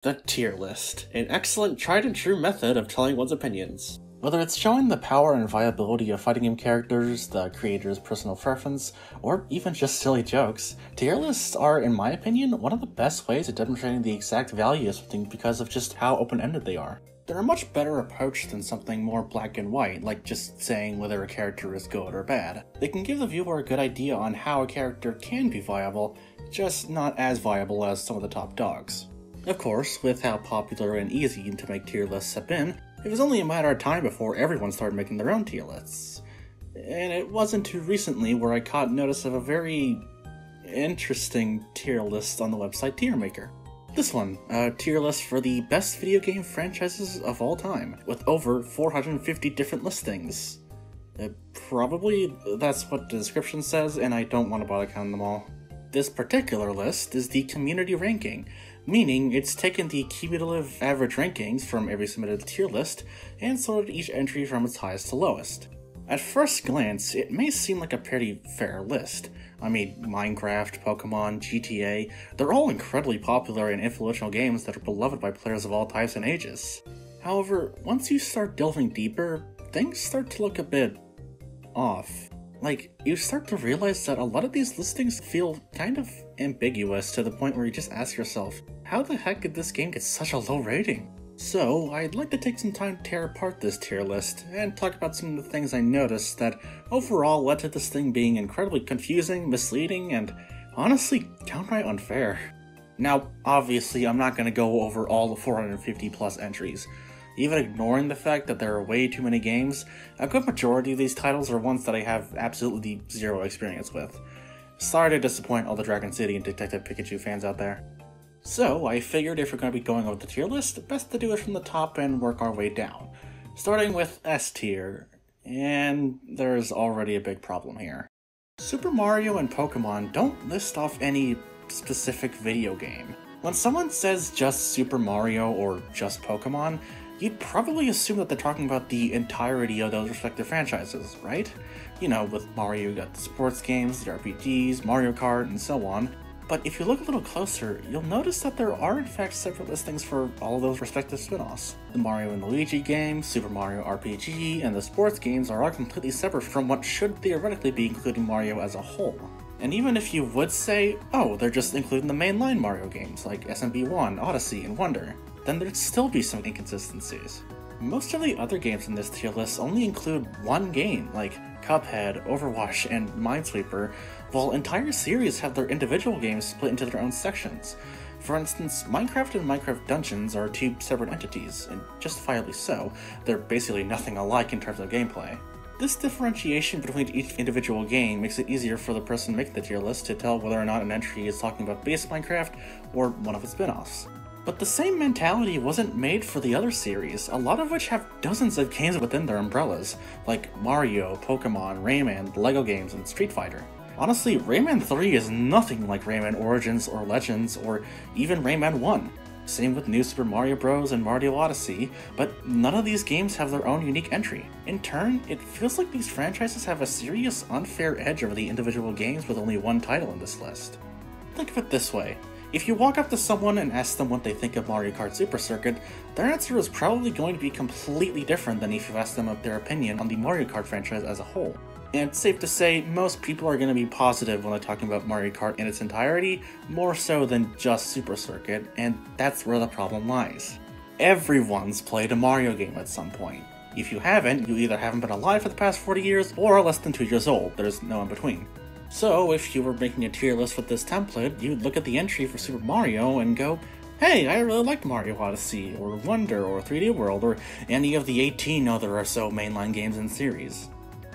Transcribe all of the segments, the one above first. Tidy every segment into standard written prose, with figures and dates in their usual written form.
The tier list, an excellent tried and true method of telling one's opinions. Whether it's showing the power and viability of fighting game characters, the creator's personal preference, or even just silly jokes, tier lists are, in my opinion, one of the best ways of demonstrating the exact value of something because of just how open-ended they are. They're a much better approach than something more black and white, like just saying whether a character is good or bad. They can give the viewer a good idea on how a character can be viable, just not as viable as some of the top dogs. Of course, with how popular and easy to make tier lists have been, it was only a matter of time before everyone started making their own tier lists. And it wasn't too recently where I caught notice of a very interesting tier list on the website Tiermaker. This one, a tier list for the best video game franchises of all time, with over 450 different listings. Probably that's what the description says, and I don't want to bother counting them all. This particular list is the community ranking, meaning it's taken the cumulative average rankings from every submitted tier list and sorted each entry from its highest to lowest. At first glance, it may seem like a pretty fair list. I mean, Minecraft, Pokemon, GTA, they're all incredibly popular and influential games that are beloved by players of all types and ages. However, once you start delving deeper, things start to look a bit off. Like, you start to realize that a lot of these listings feel kind of ambiguous to the point where you just ask yourself, how the heck did this game get such a low rating? So, I'd like to take some time to tear apart this tier list and talk about some of the things I noticed that overall led to this thing being incredibly confusing, misleading, and honestly downright unfair. Now, obviously, I'm not going to go over all the 450 plus entries. Even ignoring the fact that there are way too many games, a good majority of these titles are ones that I have absolutely zero experience with. Sorry to disappoint all the Dragon City and Detective Pikachu fans out there. So, I figured if we're going to be going over the tier list, best to do it from the top and work our way down. Starting with S tier, and there's already a big problem here. Super Mario and Pokemon don't list off any specific video game. When someone says just Super Mario or just Pokemon, you'd probably assume that they're talking about the entirety of those respective franchises, right? You know, with Mario you got the sports games, the RPGs, Mario Kart, and so on. But if you look a little closer, you'll notice that there are in fact separate listings for all of those respective spin-offs. The Mario and Luigi game, Super Mario RPG, and the sports games are all completely separate from what should theoretically be including Mario as a whole. And even if you would say, oh, they're just including the mainline Mario games like SMB1, Odyssey, and Wonder, then there'd still be some inconsistencies. Most of the other games in this tier list only include one game, like Cuphead, Overwatch, and Minesweeper, while entire series have their individual games split into their own sections. For instance, Minecraft and Minecraft Dungeons are two separate entities, and justifiably so. They're basically nothing alike in terms of gameplay. This differentiation between each individual game makes it easier for the person making the tier list to tell whether or not an entry is talking about base Minecraft or one of its spin-offs. But the same mentality wasn't made for the other series, a lot of which have dozens of games within their umbrellas, like Mario, Pokemon, Rayman, LEGO games, and Street Fighter. Honestly, Rayman 3 is nothing like Rayman Origins or Legends, or even Rayman 1. Same with New Super Mario Bros. And Mario Odyssey, but none of these games have their own unique entry. In turn, it feels like these franchises have a serious unfair edge over the individual games with only one title in this list. Think of it this way. If you walk up to someone and ask them what they think of Mario Kart Super Circuit, their answer is probably going to be completely different than if you ask them their opinion on the Mario Kart franchise as a whole. And it's safe to say, most people are going to be positive when they're talking about Mario Kart in its entirety, more so than just Super Circuit, and that's where the problem lies. Everyone's played a Mario game at some point. If you haven't, you either haven't been alive for the past 40 years, or are less than 2 years old. There's no in between. So, if you were making a tier list with this template, you'd look at the entry for Super Mario and go, hey, I really liked Mario Odyssey, or Wonder, or 3D World, or any of the 18 other or so mainline games in series.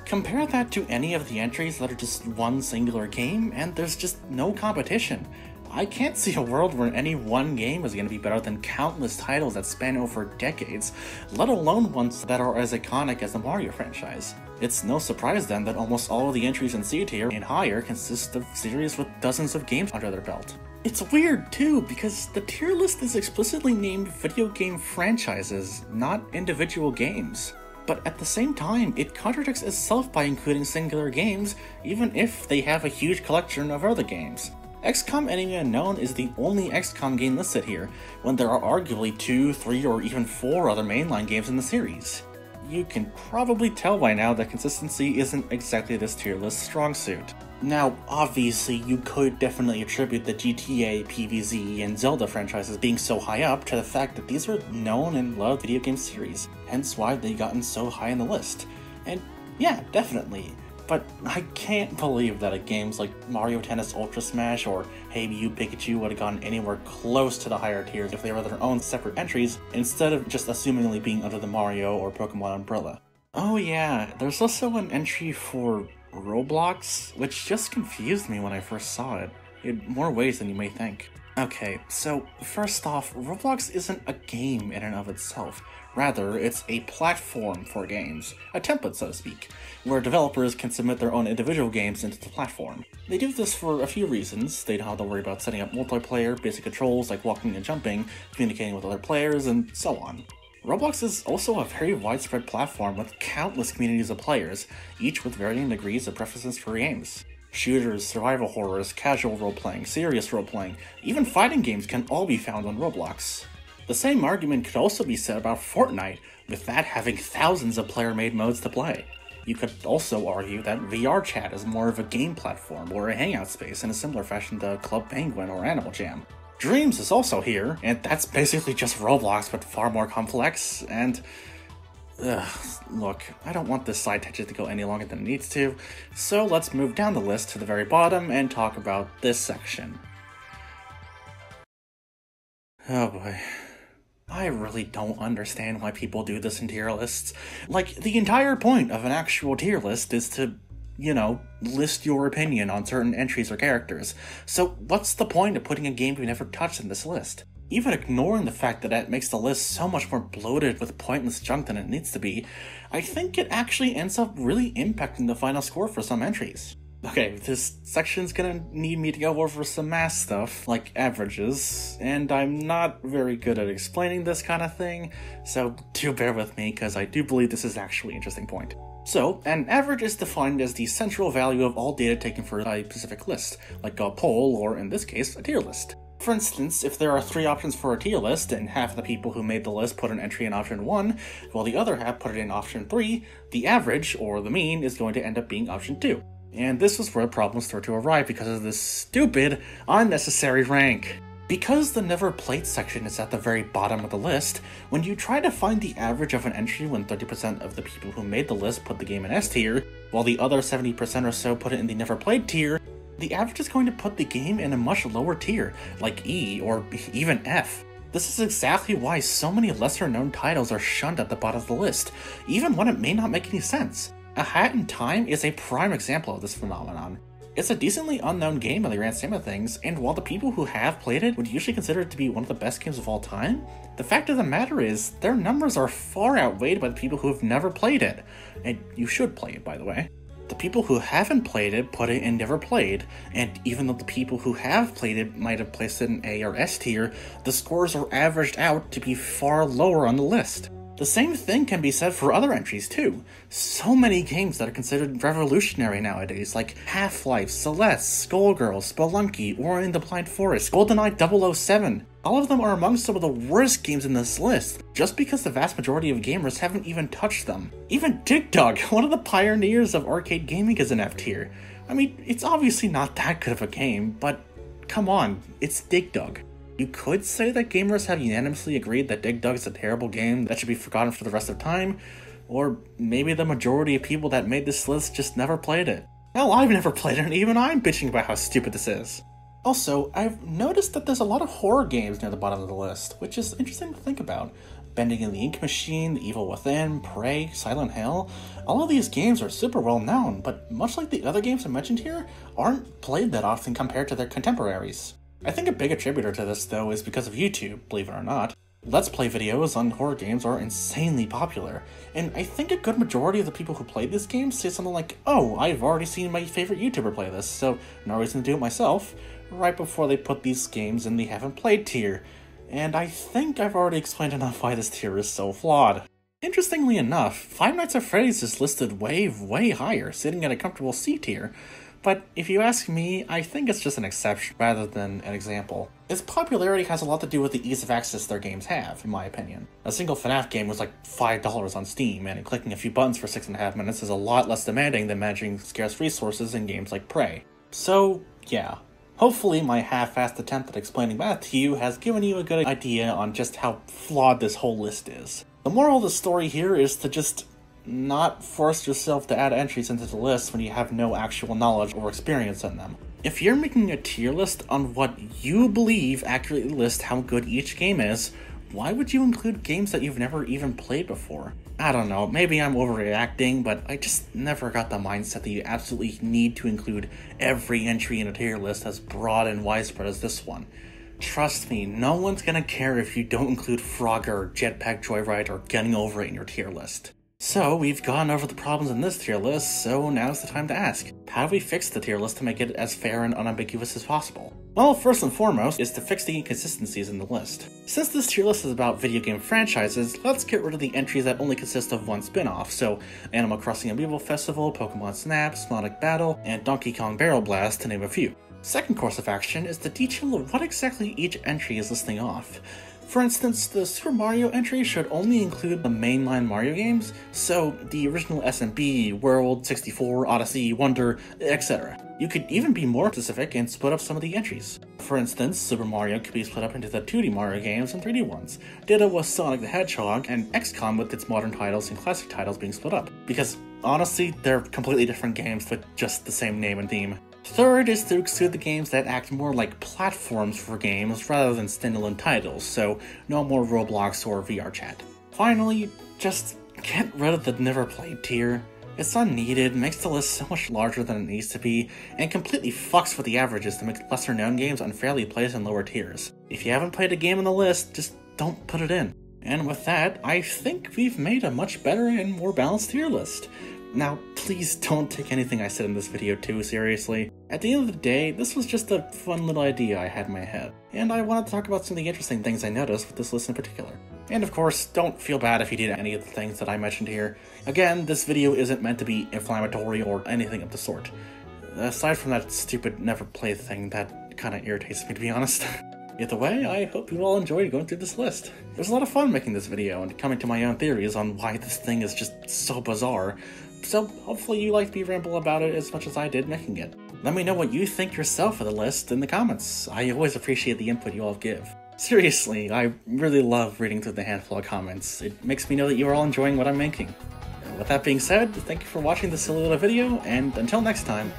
Compare that to any of the entries that are just one singular game, and there's just no competition. I can't see a world where any one game is going to be better than countless titles that span over decades, let alone ones that are as iconic as the Mario franchise. It's no surprise then that almost all of the entries in C tier and higher consist of series with dozens of games under their belt. It's weird too, because the tier list is explicitly named video game franchises, not individual games. But at the same time, it contradicts itself by including singular games, even if they have a huge collection of other games. XCOM Enemy Unknown is the only XCOM game listed here, when there are arguably 2, 3, or even 4 other mainline games in the series. You can probably tell by now that consistency isn't exactly this tier list's strong suit. Now, obviously, you could definitely attribute the GTA, PvZ, and Zelda franchises being so high up to the fact that these are known and loved video game series, hence why they've gotten so high in the list. And yeah, definitely. But I can't believe that games like Mario Tennis Ultra Smash or Hey You Pikachu would have gotten anywhere close to the higher tiers if they were their own separate entries, instead of just assumingly being under the Mario or Pokemon umbrella. Oh yeah, there's also an entry for Roblox, which just confused me when I first saw it, in more ways than you may think. Okay, so first off, Roblox isn't a game in and of itself. Rather, it's a platform for games, a template so to speak, where developers can submit their own individual games into the platform. They do this for a few reasons. They don't have to worry about setting up multiplayer, basic controls like walking and jumping, communicating with other players, and so on. Roblox is also a very widespread platform with countless communities of players, each with varying degrees of preferences for games. Shooters, survival horrors, casual role-playing, serious role-playing, even fighting games can all be found on Roblox. The same argument could also be said about Fortnite, with that having thousands of player-made modes to play. You could also argue that VR chat is more of a game platform or a hangout space in a similar fashion to Club Penguin or Animal Jam. Dreams is also here, and that's basically just Roblox but far more complex, and look, I don't want this side tangent to go any longer than it needs to, so let's move down the list to the very bottom and talk about this section. Oh boy. I really don't understand why people do this in tier lists. Like, the entire point of an actual tier list is to, list your opinion on certain entries or characters. So what's the point of putting a game we've never touched in this list? Even ignoring the fact that that makes the list so much more bloated with pointless junk than it needs to be, I think it actually ends up really impacting the final score for some entries. Okay, this section's gonna need me to go over some math stuff, like averages, and I'm not very good at explaining this kind of thing, so do bear with me, because I do believe this is actually an interesting point. So, an average is defined as the central value of all data taken for a specific list, like a poll, or in this case, a tier list. For instance, if there are 3 options for a tier list, and half of the people who made the list put an entry in option 1, while the other half put it in option 3, the average, or the mean, is going to end up being option 2. And this is where problems start to arrive because of this stupid, unnecessary rank. Because the never played section is at the very bottom of the list, when you try to find the average of an entry when 30% of the people who made the list put the game in S tier, while the other 70% or so put it in the never played tier, the average is going to put the game in a much lower tier, like E or even F. This is exactly why so many lesser known titles are shunned at the bottom of the list, even when it may not make any sense. A Hat in Time is a prime example of this phenomenon. It's a decently unknown game in the grand scheme of things, and while the people who have played it would usually consider it to be one of the best games of all time, the fact of the matter is, their numbers are far outweighed by the people who have never played it. And you should play it, by the way. The people who haven't played it put it in never played, and even though the people who have played it might have placed it in A or S tier, the scores are averaged out to be far lower on the list. The same thing can be said for other entries too. So many games that are considered revolutionary nowadays, like Half-Life, Celeste, Skullgirls, Spelunky, Ori and the Blind Forest, GoldenEye 007. All of them are among some of the worst games in this list, just because the vast majority of gamers haven't even touched them. Even Dig Dug, one of the pioneers of arcade gaming, is an F tier. I mean, it's obviously not that good of a game, but come on, it's Dig Dug. You could say that gamers have unanimously agreed that Dig Dug is a terrible game that should be forgotten for the rest of time, or maybe the majority of people that made this list just never played it. Hell, I've never played it, and even I'm bitching about how stupid this is. Also, I've noticed that there's a lot of horror games near the bottom of the list, which is interesting to think about. Bending in the Ink Machine, The Evil Within, Prey, Silent Hill, all of these games are super well known, but much like the other games I mentioned here, aren't played that often compared to their contemporaries. I think a big attributor to this, though, is because of YouTube, believe it or not. Let's Play videos on horror games are insanely popular, and I think a good majority of the people who play these games say something like, oh, I've already seen my favorite YouTuber play this, so no reason to do it myself, right before they put these games in the haven't played tier. And I think I've already explained enough why this tier is so flawed. Interestingly enough, Five Nights at Freddy's is listed way higher, sitting at a comfortable C tier, but if you ask me, I think it's just an exception rather than an example. Its popularity has a lot to do with the ease of access their games have, in my opinion. A single FNAF game was like $5 on Steam, and clicking a few buttons for 6.5 minutes is a lot less demanding than managing scarce resources in games like Prey. So, yeah. Hopefully my half-assed attempt at explaining that to you has given you a good idea on just how flawed this whole list is. The moral of the story here is to just not force yourself to add entries into the list when you have no actual knowledge or experience in them. If you're making a tier list on what you believe accurately lists how good each game is, why would you include games that you've never even played before? I don't know, maybe I'm overreacting, but I just never got the mindset that you absolutely need to include every entry in a tier list as broad and widespread as this one. Trust me, no one's gonna care if you don't include Frogger, Jetpack Joyride, or Getting Over It in your tier list. So, we've gone over the problems in this tier list, so now's the time to ask, how do we fix the tier list to make it as fair and unambiguous as possible? Well, first and foremost is to fix the inconsistencies in the list. Since this tier list is about video game franchises, let's get rid of the entries that only consist of one spin-off, so Animal Crossing Amiibo Festival, Pokemon Snap, Sonic Battle, and Donkey Kong Barrel Blast, to name a few. Second course of action is the detail of what exactly each entry is listing off. For instance, the Super Mario entry should only include the mainline Mario games, so the original SMB, World, 64, Odyssey, Wonder, etc. You could even be more specific and split up some of the entries. For instance, Super Mario could be split up into the 2D Mario games and 3D ones, ditto with Sonic the Hedgehog, and XCOM with its modern titles and classic titles being split up, because honestly, they're completely different games with just the same name and theme. Third is to exclude the games that act more like platforms for games rather than standalone titles, so no more Roblox or VRChat. Finally, just get rid of the never played tier. It's unneeded, makes the list so much larger than it needs to be, and completely fucks with the averages to make lesser known games unfairly placed in lower tiers. If you haven't played a game on the list, just don't put it in. And with that, I think we've made a much better and more balanced tier list. Now, please don't take anything I said in this video too seriously. At the end of the day, this was just a fun little idea I had in my head, and I wanted to talk about some of the interesting things I noticed with this list in particular. And of course, don't feel bad if you did any of the things that I mentioned here. Again, this video isn't meant to be inflammatory or anything of the sort. Aside from that stupid never play thing, that kinda irritates me, to be honest. Either way, I hope you all enjoyed going through this list. It was a lot of fun making this video and coming to my own theories on why this thing is just so bizarre. So hopefully you liked me ramble about it as much as I did making it. Let me know what you think yourself of the list in the comments. I always appreciate the input you all give. Seriously, I really love reading through the handful of comments. It makes me know that you are all enjoying what I'm making. With that being said, thank you for watching this silly little video, and until next time,